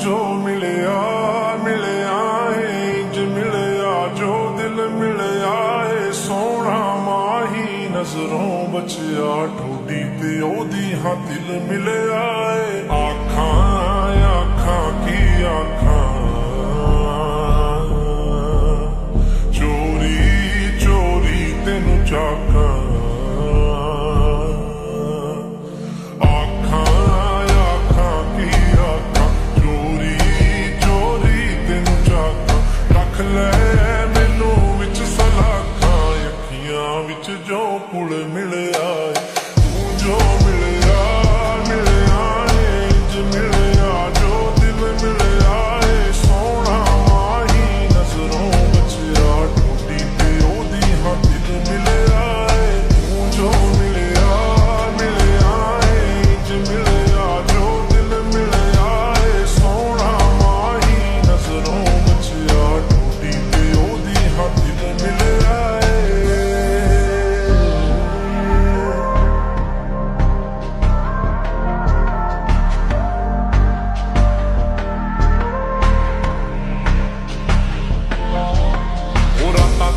जो मिलया मिलया है इंज मिलया जो दिल मिलया है सोना माही नजरों बचिया ठोडी ते ओदी हाँ दिल मिलया है आखां आखां की आखां चोरी चोरी तेनू चाकां जो पुल मिलया तू जो मिलया मिलया इंज मिलया जो दिल मिलया है सोना माही नजरों बचिया ठोडी ते ओदी हाँ दिल मिलया है तू जो मिलया मिलया इंज मिलया जो दिल मिलया है सोना माही नजरों बचिया ठोडी ते ओदी हाँ दिल मिलया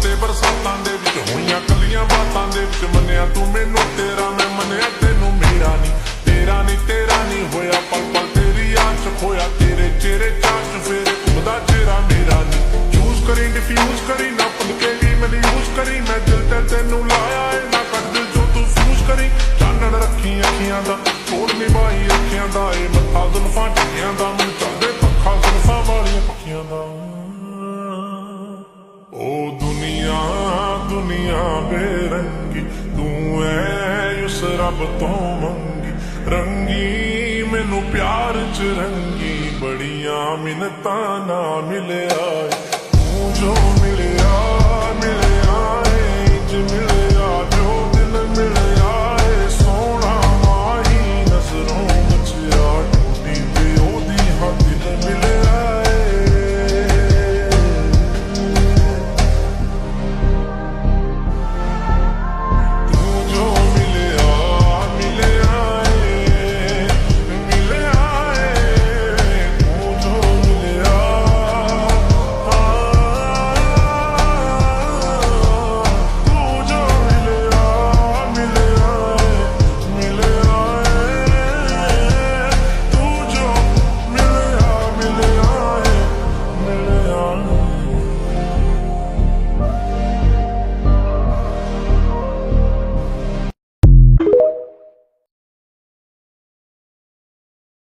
ਤੇ ਬਰਸਾਤਾਂ ਦੇ ਵਿੱਚ ਹੋਈਆਂ ਕੱਲੀਆਂ ਬਾਤਾਂ ਦੇ ਵਿੱਚ ਮੰਨਿਆ ਤੂੰ ਮੈਨੂੰ ਤੇਰਾ ਮੈਂ ਮੰਨਿਆ ਤੈਨੂੰ ਮੇਰਾ ਨਹੀਂ ਤੇਰਾ ਨਹੀਂ ਹੋਇਆ ਪਲ ਪਲ ਤੇਰੀ ਯਾਦ ਚ ਖੋਇਆ ਤੇਰੇ ਚਿਹਰੇ ਚਾਚ ਫੇਰੇ ਉਹਦਾ ਚਿਹਰਾ ਮੇਰਾ ਨਹੀਂ ਚੂਜ਼ ਕਰੀ ਡਿਫਿਊਜ਼ ਕਰੀ ਨਾ ਭੁੱਲ ਕੇ ਵੀ ਮੈਨੂੰ ਯੂਜ਼ ਕਰੀ ਮੈਂ ਦਿਲ ਤੇ ਤੈਨੂੰ ਲਾਇਆ ਏ ਨਾ ਕੱਢ ਦਿਲ ਜੋ ਤੂੰ ਫੂਜ਼ ਕਰੀ ਚਾਨਣ ਰੱਖੀ ਅੱਖੀਆਂ ਦਾ ਕੋਲ ਨਿਭਾਈ ਅੱਖੀਆਂ ਦਾ ਏ ਮੱਥਾ ਜ਼ੁਲਫਾਂ ਟਿੱਕਿਆਂ ਦਾ ਮੈਨੂੰ ਚੱਲਦੇ ਪੱਖਾ ਜ਼ੁਲਫਾਂ ਵਾਲੀਆਂ ਪੱਖੀਆਂ ਦਾ ओ दुनिया दुनिया बेरंगी तू है उस रब तो मंगी रंगी मैनू प्यार च रंगी बड़ियां मिन्नतां ना मिले आए तू जो